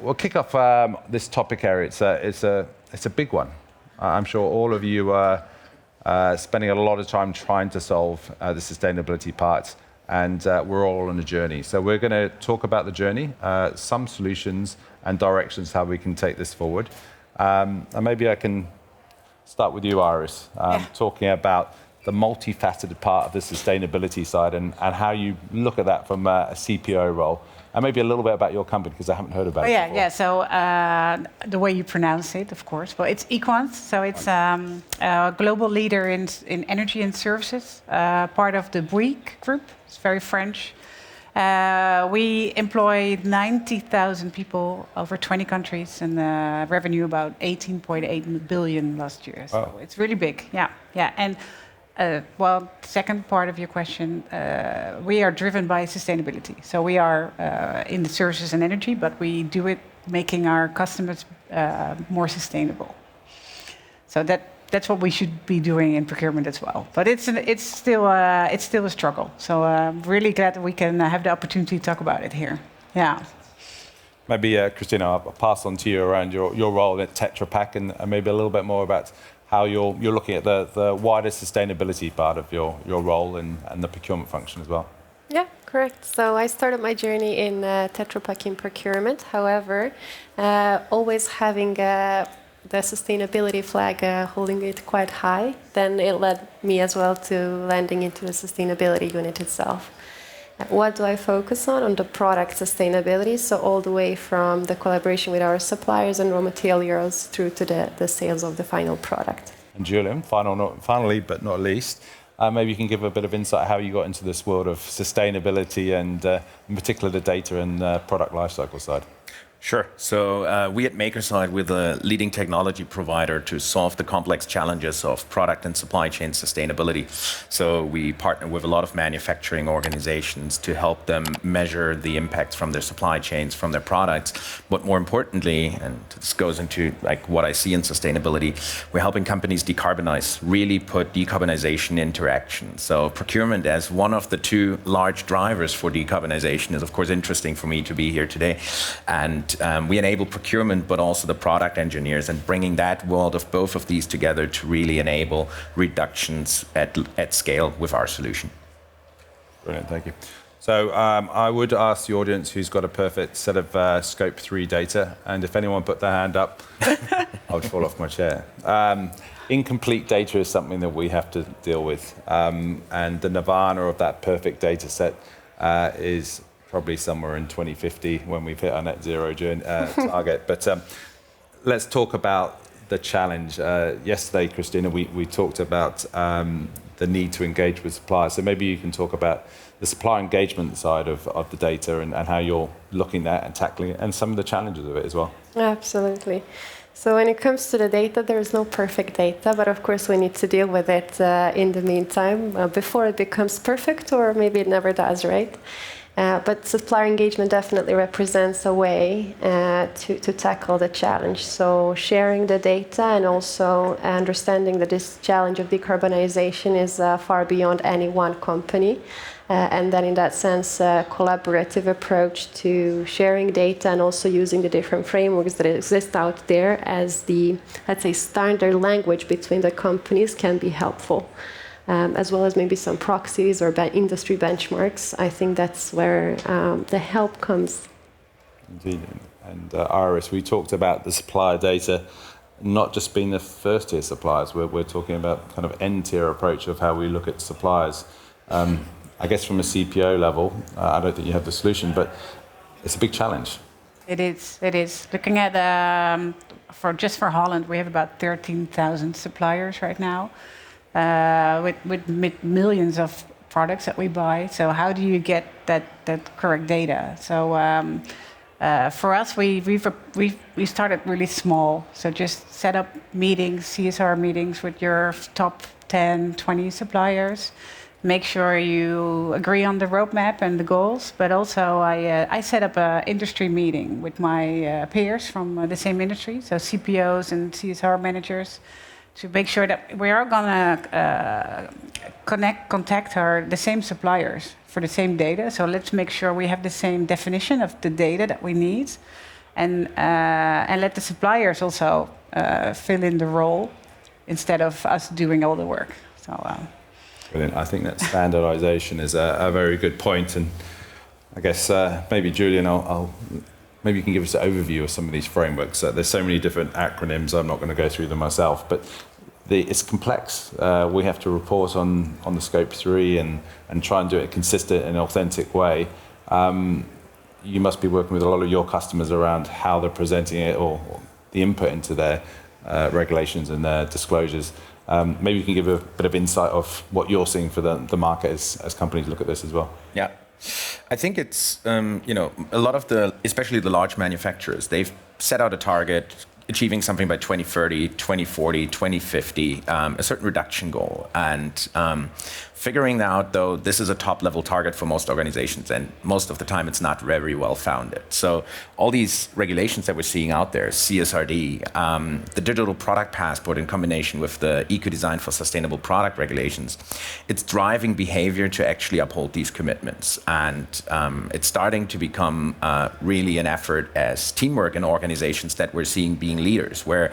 We'll kick off this topic area. It's a big one. I'm sure all of you are spending a lot of time trying to solve the sustainability part, and we're all on a journey. So we're going to talk about the journey, some solutions and directions how we can take this forward. And maybe I can start with you, Iris, talking about the multifaceted part of the sustainability side and how you look at that from a CPO role. And maybe a little bit about your company, because I haven't heard about it before. Yeah. So the way you pronounce it, of course. Well, it's Equance. So it's a global leader in energy and services, part of the Bouygues group. It's very French. We employ 90,000 people over 20 countries and revenue about 18.8 billion last year. So it's really big. Yeah. And well, second part of your question, we are driven by sustainability. So we are in the services and energy, but we do it making our customers more sustainable. So that's what we should be doing in procurement as well. But it's still a struggle. So I'm really glad that we can have the opportunity to talk about it here. Yeah. Maybe, Kristina, I'll pass on to you around your role at Tetra Pak and maybe a little bit more about how you're looking at the wider sustainability part of your role and the procurement function as well. Yeah, correct. So I started my journey in Tetra Pak in procurement. However, always having the sustainability flag, holding it quite high, then it led me as well to landing into the sustainability unit itself. What do I focus on? On the product sustainability, so all the way from the collaboration with our suppliers and raw materials through to the sales of the final product. And Julian, finally but not least, maybe you can give a bit of insight how you got into this world of sustainability and in particular the data and product lifecycle side. Sure. So we at Makersite, we're the leading technology provider to solve the complex challenges of product and supply chain sustainability. So we partner with a lot of manufacturing organizations to help them measure the impacts from their supply chains, from their products. But more importantly, and this goes into like what I see in sustainability, we're helping companies decarbonize, really put decarbonization into action. So procurement as one of the two large drivers for decarbonization is of course interesting for me to be here today. And we enable procurement, but also the product engineers, and bringing that world of both of these together to really enable reductions at scale with our solution. Brilliant, thank you. So I would ask the audience who's got a perfect set of Scope 3 data, and if anyone put their hand up, I would fall off my chair. Incomplete data is something that we have to deal with, and the nirvana of that perfect data set is probably somewhere in 2050 when we've hit our net zero target. But let's talk about the challenge. Yesterday, Kristina, we talked about the need to engage with suppliers. So maybe you can talk about the supplier engagement side of the data and how you're looking at and tackling it and some of the challenges of it as well. Absolutely. So when it comes to the data, there is no perfect data, but of course we need to deal with it in the meantime before it becomes perfect, or maybe it never does, right? But supplier engagement definitely represents a way to tackle the challenge. So sharing the data and also understanding that this challenge of decarbonization is far beyond any one company. And then in that sense, a collaborative approach to sharing data and also using the different frameworks that exist out there as the, let's say, standard language between the companies can be helpful. As well as maybe some proxies or industry benchmarks. I think that's where the help comes. Indeed. And Iris, we talked about the supplier data not just being the first tier suppliers. We're talking about kind of end tier approach of how we look at suppliers. I guess from a CPO level, I don't think you have the solution, but it's a big challenge. It is. Looking at, for Holland, we have about 13,000 suppliers right now. With millions of products that we buy. So how do you get that correct data? So for us, we started really small. So just set up meetings, CSR meetings with your top 10, 20 suppliers. Make sure you agree on the roadmap and the goals. But also I set up an industry meeting with my peers from the same industry. So CPOs and CSR managers. to make sure that we are going to contact the same suppliers for the same data. So let's make sure we have the same definition of the data that we need, and let the suppliers also fill in the role instead of us doing all the work. So. Brilliant. I think that standardization is a very good point, and I guess maybe Julian, maybe you can give us an overview of some of these frameworks. There's so many different acronyms. I'm not going to go through them myself, but it's complex. We have to report on the scope 3 and try and do it consistent and authentic way. You must be working with a lot of your customers around how they're presenting it or the input into their regulations and their disclosures. Maybe you can give a bit of insight of what you're seeing for the market as companies look at this as well. Yeah. I think it's, a lot of especially the large manufacturers, they've set out a target achieving something by 2030, 2040, 2050, a certain reduction goal. And figuring out, though, this is a top-level target for most organizations, and most of the time it's not very well founded. So all these regulations that we're seeing out there, CSRD, the Digital Product Passport in combination with the Eco-Design for Sustainable Product regulations, it's driving behavior to actually uphold these commitments. And it's starting to become really an effort as teamwork in organizations that we're seeing being leaders, where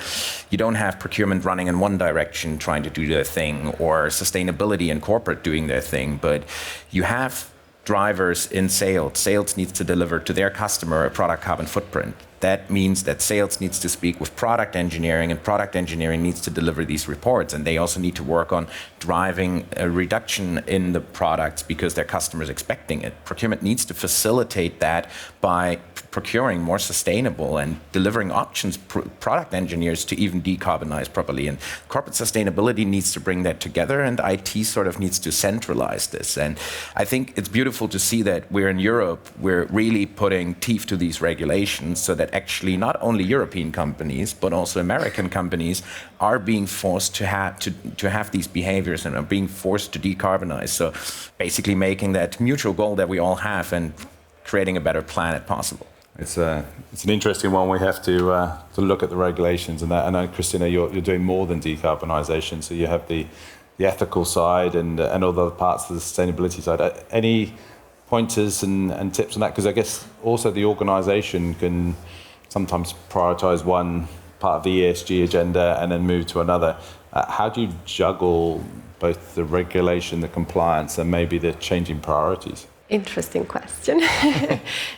you don't have procurement running in one direction trying to do their thing, or sustainability in corporate doing their thing, but you have drivers in sales. Sales needs to deliver to their customer a product carbon footprint. That means that sales needs to speak with product engineering, and product engineering needs to deliver these reports, and they also need to work on driving a reduction in the products because their customers expecting it. Procurement needs to facilitate that by procuring more sustainable and delivering options product engineers to even decarbonize properly. And corporate sustainability needs to bring that together, and IT sort of needs to centralize this. And I think it's beautiful to see that we're in Europe, we're really putting teeth to these regulations so that actually not only European companies, but also American companies are being forced to have these behaviors and are being forced to decarbonize. So basically making that mutual goal that we all have and creating a better planet possible. It's an interesting one. We have to look at the regulations and that. I know, Kristina, you're doing more than decarbonisation. So you have the ethical side and all the other parts of the sustainability side. Any pointers and tips on that? Because I guess also the organisation can sometimes prioritise one part of the ESG agenda and then move to another. How do you juggle both the regulation, the compliance, and maybe the changing priorities? Interesting question.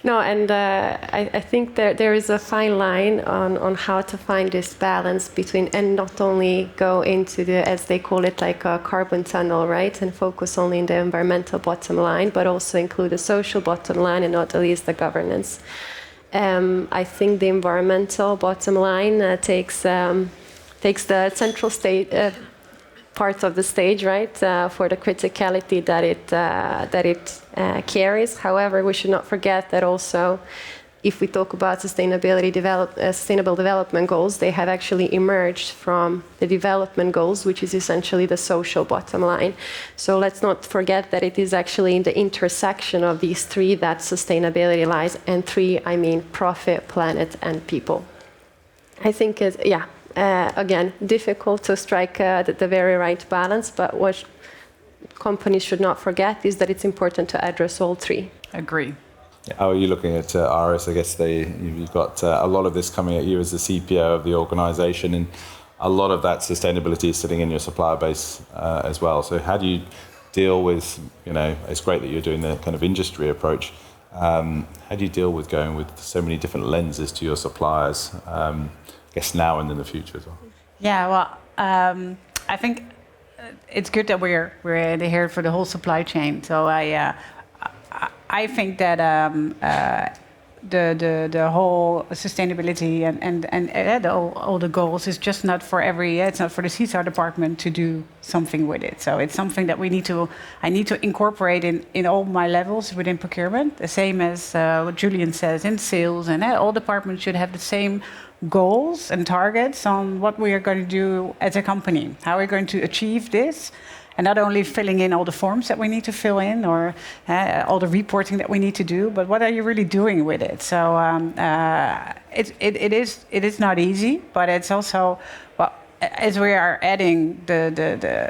No, and I think there is a fine line on how to find this balance between, and not only go into the, as they call it, like a carbon tunnel, right, and focus only in the environmental bottom line, but also include the social bottom line and not at least the governance. I think the environmental bottom line takes the central part of the stage, right, for the criticality that it carries. However, we should not forget that also, if we talk about sustainable development goals, they have actually emerged from the development goals, which is essentially the social bottom line. So let's not forget that it is actually in the intersection of these three that sustainability lies, and three, I mean profit, planet, and people. I think it's, again, difficult to strike the very right balance, but what companies should not forget is that it's important to address all three. Agree. How are you looking at Iris? I guess you've got a lot of this coming at you as the CPO of the organisation, and a lot of that sustainability is sitting in your supplier base as well. So how do you deal with, it's great that you're doing the kind of industry approach. How do you deal with going with so many different lenses to your suppliers, I guess now and in the future as well? Yeah, well, I think it's good that we're here for the whole supply chain. So I think that the whole sustainability and all the goals is just not for it's not for the CSR department to do something with it. So it's something that I need to incorporate in all my levels within procurement, the same as what Julian says in sales, and all departments should have the same goals and targets on what we are going to do as a company, how we're going to achieve this. And not only filling in all the forms that we need to fill in or all the reporting that we need to do, but what are you really doing with it? So it is not easy, but it's also, well, as we are adding the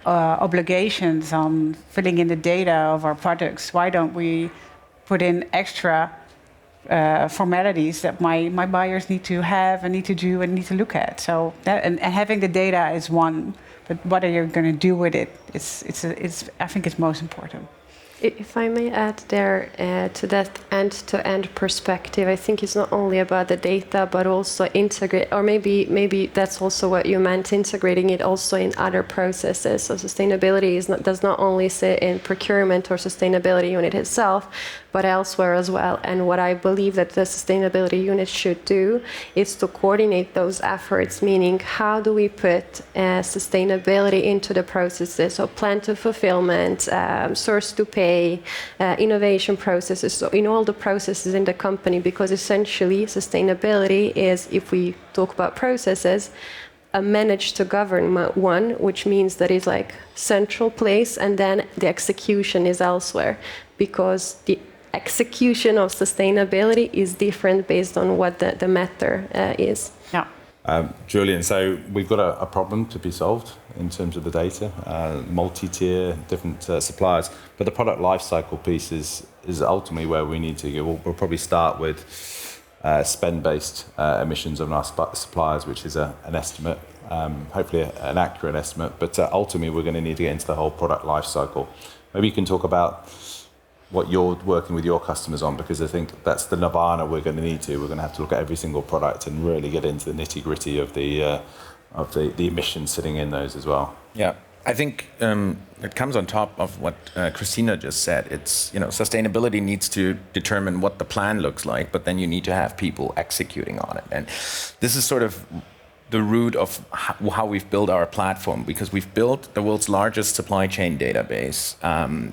obligations on filling in the data of our products, why don't we put in extra formalities that my buyers need to have and need to do and need to look at? So that, and having the data is one, but what are you going to do with it? I think it's most important. If I may add there to that end-to-end perspective, I think it's not only about the data, but also integrate, or maybe that's also what you meant, integrating it also in other processes. So sustainability does not only sit in procurement or sustainability unit itself, but elsewhere as well. And what I believe that the sustainability unit should do is to coordinate those efforts, meaning how do we put sustainability into the processes, so plan to fulfillment, source to pay, innovation processes, so in all the processes in the company, because essentially sustainability is, if we talk about processes, a manage to govern one, which means that it's like central place, and then the execution is elsewhere, because the execution of sustainability is different based on what the matter is. Yeah. Julian, so we've got a problem to be solved in terms of the data, multi-tier, different suppliers, but the product lifecycle piece is ultimately where we need to go. We'll probably start with spend-based emissions of our suppliers, which is an estimate, hopefully an accurate estimate, but ultimately we're going to need to get into the whole product lifecycle. Maybe you can talk about what you're working with your customers on, because I think that's the nirvana we're going to need to. We're going to have to look at every single product and really get into the nitty-gritty of the emissions sitting in those as well. Yeah, I think it comes on top of what Kristina just said. It's, sustainability needs to determine what the plan looks like, but then you need to have people executing on it. And this is sort of the root of how we've built our platform, because we've built the world's largest supply chain database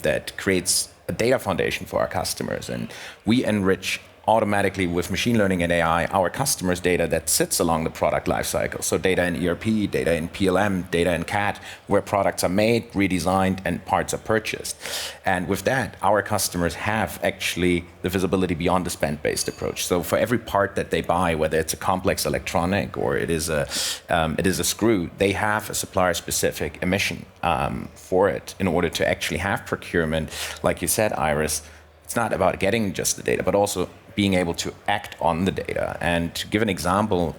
that creates a data foundation for our customers, and we enrich automatically with machine learning and AI our customers' data that sits along the product lifecycle. So data in ERP, data in PLM, data in CAD, where products are made, redesigned, and parts are purchased. And with that, our customers have actually the visibility beyond the spend-based approach. So for every part that they buy, whether it's a complex electronic or it is a screw, they have a supplier-specific emission for it in order to actually have procurement. Like you said, Iris, it's not about getting just the data, but also being able to act on the data. And to give an example,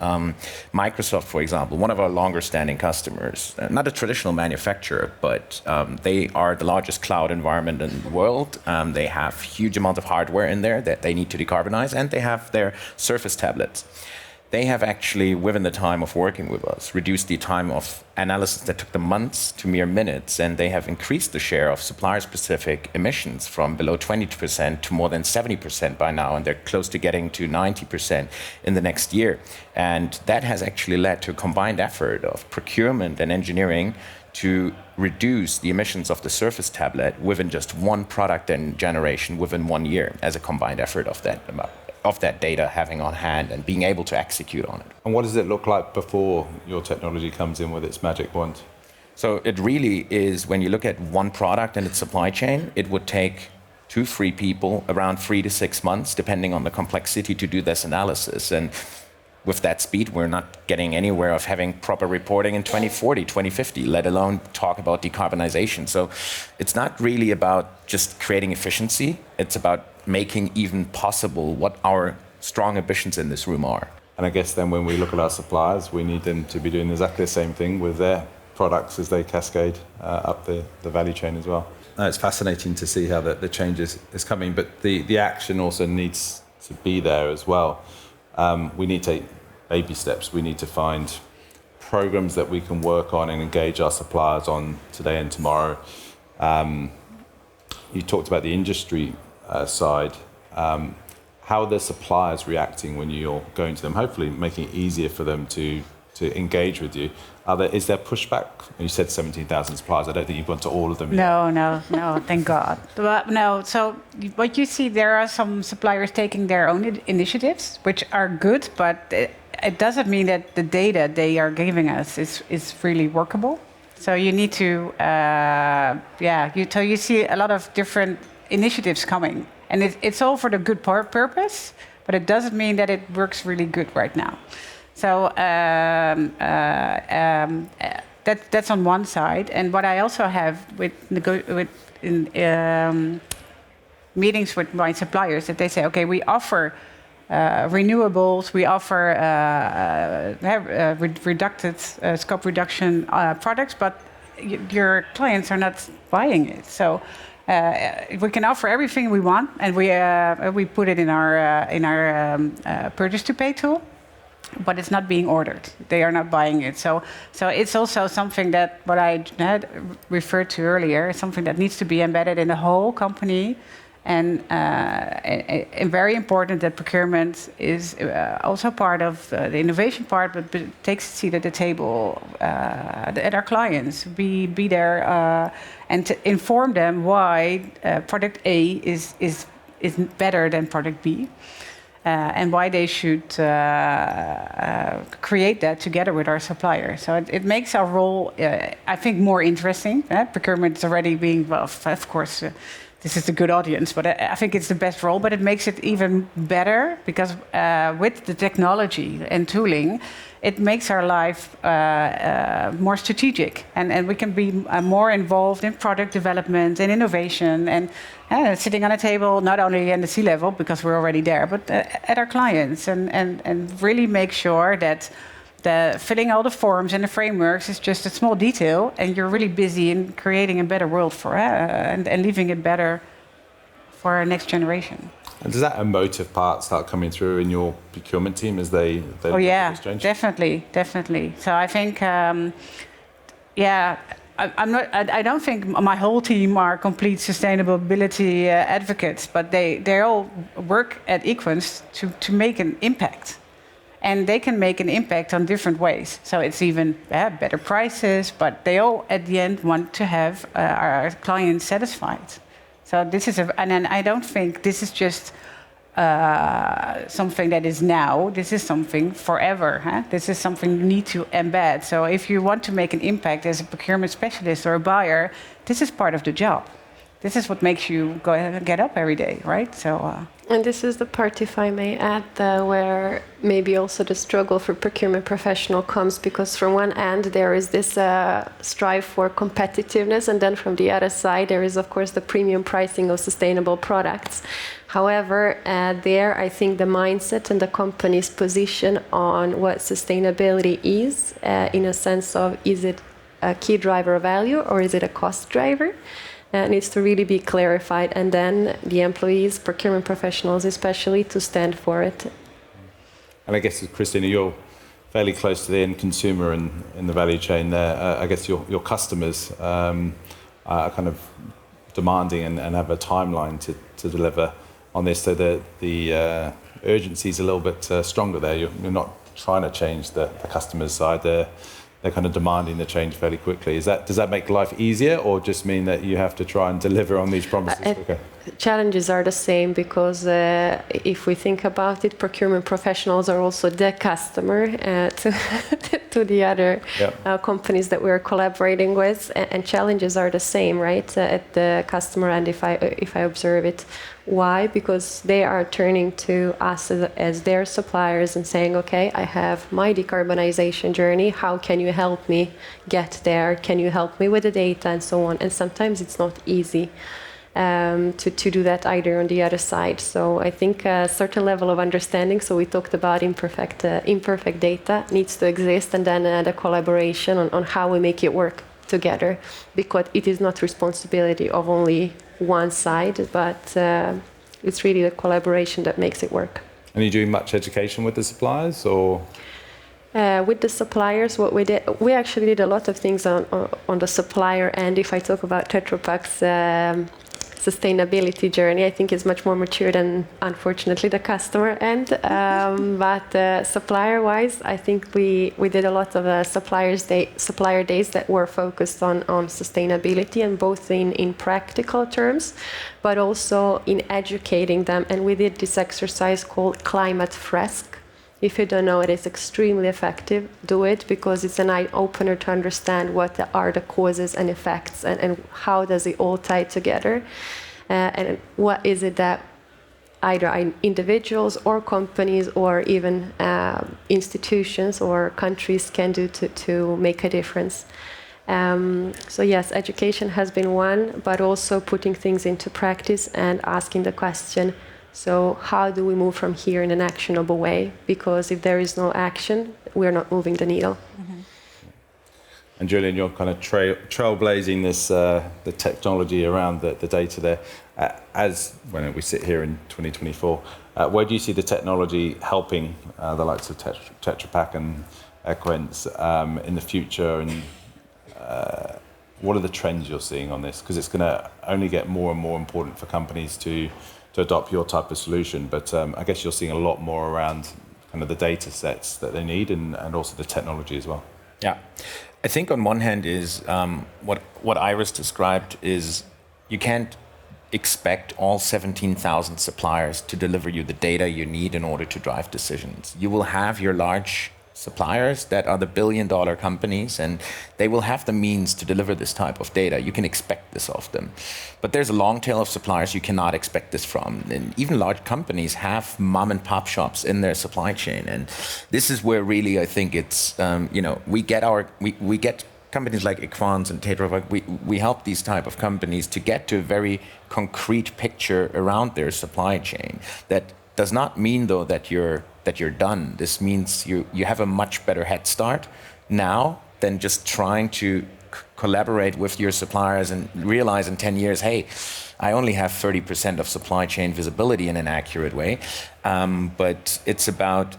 Microsoft, for example, one of our longer standing customers, not a traditional manufacturer, but they are the largest cloud environment in the world. They have huge amounts of hardware in there that they need to decarbonize, and they have their Surface tablets. They have actually, within the time of working with us, reduced the time of analysis that took them months to mere minutes, and they have increased the share of supplier-specific emissions from below 20% to more than 70% by now, and they're close to getting to 90% in the next year. And that has actually led to a combined effort of procurement and engineering to reduce the emissions of the Surface tablet within just one product and generation within 1 year, as a combined effort of that data having on hand and being able to execute on it. And what does it look like before your technology comes in with its magic wand? So it really is, when you look at one product and its supply chain, it would take 2-3 people around 3 to 6 months, depending on the complexity, to do this analysis. And with that speed, we're not getting anywhere of having proper reporting in 2040, 2050, let alone talk about decarbonization. So it's not really about just creating efficiency. It's about making even possible what our strong ambitions in this room are. And I guess then when we look at our suppliers, we need them to be doing exactly the same thing with their products as they cascade up the value chain as well. It's fascinating to see how the change is coming, but the action also needs to be there as well. We need to take baby steps. We need to find programs that we can work on and engage our suppliers on today and tomorrow. You talked about the industry side. How are the suppliers reacting when you're going to them, hopefully making it easier for them to engage with you? Is there pushback? You said 17,000 suppliers. I don't think you've gone to all of them yet. No, thank God. But no, so what you see, there are some suppliers taking their own initiatives, which are good, but it doesn't mean that the data they are giving us is really workable. So you need to, you see a lot of different initiatives coming. And it's all for the good purpose, but it doesn't mean that it works really good right now. So that's on one side. And what I also have meetings with my suppliers, that they say, okay, we offer renewables, we offer reducted scope reduction products, but your clients are not buying it. So we can offer everything we want, and we put it in our purchase to pay tool, but it's not being ordered. They are not buying it. So it's also something that what I had referred to earlier, something that needs to be embedded in the whole company. And very important that procurement is also part of the innovation part, but takes a seat at the table at our clients. Be there and to inform them why product A is better than product B, and why they should create that together with our supplier. So it makes our role, I think, more interesting. Procurement is already being, well, of course. This is a good audience, but I think it's the best role. But it makes it even better because with the technology and tooling, it makes our life more strategic, and we can be more involved in product development and innovation, and sitting on a table not only in the C-level because we're already there, but at our clients, and really make sure that filling all the forms and the frameworks is just a small detail, and you're really busy in creating a better world for and leaving it better for our next generation. And does that emotive part start coming through in your procurement team as they oh yeah, definitely. So I think, I don't think my whole team are complete sustainability advocates, but they all work at Equance to make an impact. And they can make an impact on different ways. So it's even better prices, but they all at the end want to have our clients satisfied. So this is and then I don't think this is just something that is now. This is something forever. This is something you need to embed. So if you want to make an impact as a procurement specialist or a buyer, this is part of the job. This is what makes you go ahead and get up every day, right? So. And this is the part, if I may add, where maybe also the struggle for procurement professional comes, because from one end there is this strive for competitiveness, and then from the other side there is, of course, the premium pricing of sustainable products. However, there I think the mindset and the company's position on what sustainability is, in a sense of, is it a key driver of value or is it a cost driver? Needs to really be clarified, and then the employees, procurement professionals especially, to stand for it. And I guess, Kristina, you're fairly close to the end consumer in the value chain there. I guess your customers are kind of demanding and have a timeline to deliver on this, so the urgency is a little bit stronger there. You're not trying to change the customer's side. They're kind of demanding the change fairly quickly. Does that make life easier, or just mean that you have to try and deliver on these promises quicker? Challenges are the same, because if we think about it, procurement professionals are also the customer to the other companies that we're collaborating with, and challenges are the same, right? At the customer end, if I observe it. Why? Because they are turning to us as their suppliers and saying, okay, I have my decarbonization journey. How can you help me get there? Can you help me with the data and so on? And sometimes it's not easy to do that either on the other side. So I think a certain level of understanding, so we talked about imperfect data, needs to exist, and then the collaboration on how we make it work together, because it is not responsibility of only one side, but it's really the collaboration that makes it work. And are you doing much education with the suppliers, or? With the suppliers, what we actually did a lot of things on the supplier end. If I talk about Tetra Pak's sustainability journey, I think it's much more mature than, unfortunately, the customer end. But supplier-wise, I think we did a lot of supplier days that were focused on sustainability, and both in practical terms, but also in educating them. And we did this exercise called Climate Fresk. If you don't know it, it's extremely effective. Do it, because it's an eye-opener to understand what are the causes and effects, and how does it all tie together, and what is it that either individuals or companies or even institutions or countries can do to make a difference. So yes, education has been one, but also putting things into practice and asking the question, so how do we move from here in an actionable way? Because if there is no action, we're not moving the needle. Mm-hmm. And Julian, you're kind of trailblazing this the technology around the data there. As when we sit here in 2024, where do you see the technology helping the likes of Tetra Pak and Equance in the future? And what are the trends you're seeing on this? Because it's going to only get more and more important for companies to adopt your type of solution. But I guess you're seeing a lot more around kind of the data sets that they need and also the technology as well. Yeah. I think on one hand is what Iris described is you can't expect all 17,000 suppliers to deliver you the data you need in order to drive decisions. You will have your large suppliers that are the billion-dollar companies, and they will have the means to deliver this type of data. You can expect this of them. But there's a long tail of suppliers you cannot expect this from. And even large companies have mom-and-pop shops in their supply chain. And this is where really I think it's, we get companies like Equans and Tetra Pak, we help these type of companies to get to a very concrete picture around their supply chain. That does not mean, though, that you're done. This means you have a much better head start now than just trying to collaborate with your suppliers and realize in 10 years, hey, I only have 30% of supply chain visibility in an accurate way. But it's about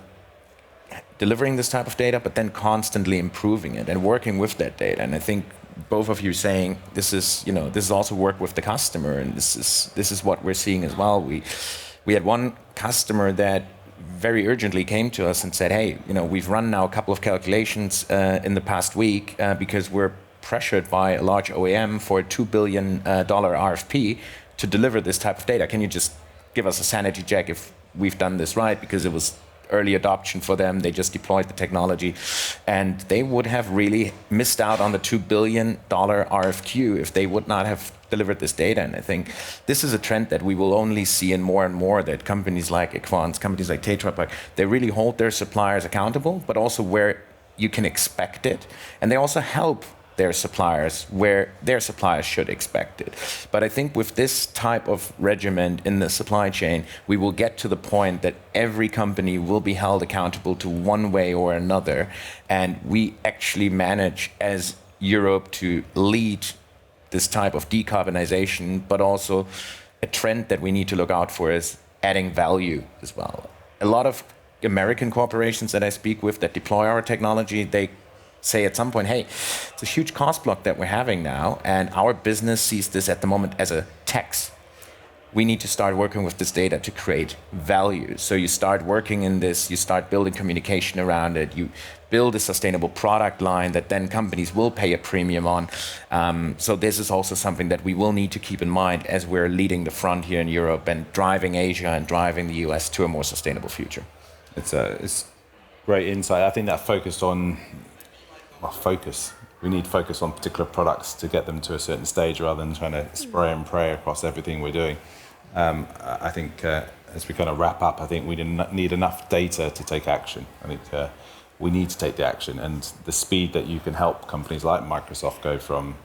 delivering this type of data, but then constantly improving it and working with that data. And I think both of you saying this is also work with the customer, and this is what we're seeing as well. We had one customer that very urgently came to us and said, hey, we've run now a couple of calculations in the past week because we're pressured by a large OEM for a $2 billion RFP to deliver this type of data. Can you just give us a sanity check if we've done this right? Because it was early adoption for them. They just deployed the technology. And they would have really missed out on the $2 billion RFQ if they would not have delivered this data. And I think this is a trend that we will only see in more and more, that companies like Equans, companies like Tetra Pak, they really hold their suppliers accountable, but also where you can expect it. And they also help their suppliers where their suppliers should expect it. But I think with this type of regimen in the supply chain, we will get to the point that every company will be held accountable to one way or another. And we actually manage as Europe to lead this type of decarbonization, but also a trend that we need to look out for is adding value as well. A lot of American corporations that I speak with that deploy our technology, they say at some point, hey, it's a huge cost block that we're having now, and our business sees this at the moment as a tax. We need to start working with this data to create value. So you start working in this, you start building communication around it, you build a sustainable product line that then companies will pay a premium on. So this is also something that we will need to keep in mind as we're leading the front here in Europe and driving Asia and driving the US to a more sustainable future. It's great insight. I think that focused on focus. We need focus on particular products to get them to a certain stage rather than trying to spray and pray across everything we're doing. I think as we kind of wrap up, I think we need enough data to take action. I think we need to take the action, and the speed that you can help companies like Microsoft go from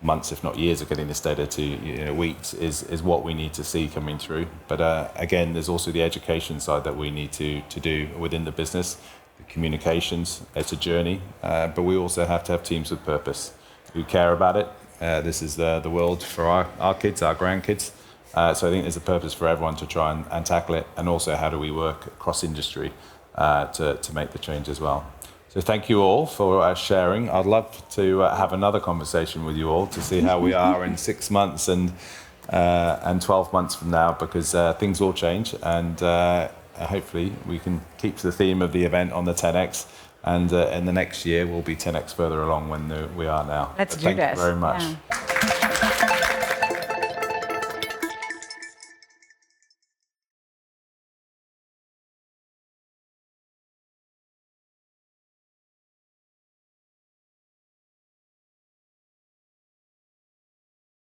months, if not years, of getting this data to weeks is what we need to see coming through. But again, there's also the education side that we need to do within the business. The communications, it's a journey, but we also have to have teams with purpose who care about it. This is the world for our kids, our grandkids. So I think there's a purpose for everyone to try and tackle it, and also how do we work across industry to make the change as well. So thank you all for sharing. I'd love to have another conversation with you all to see how we are in 6 months and 12 months from now, because things will change, and hopefully we can keep the theme of the event on the 10x, and in the next year we'll be 10x further along when we are now. Let's do thank that. you very much. Yeah.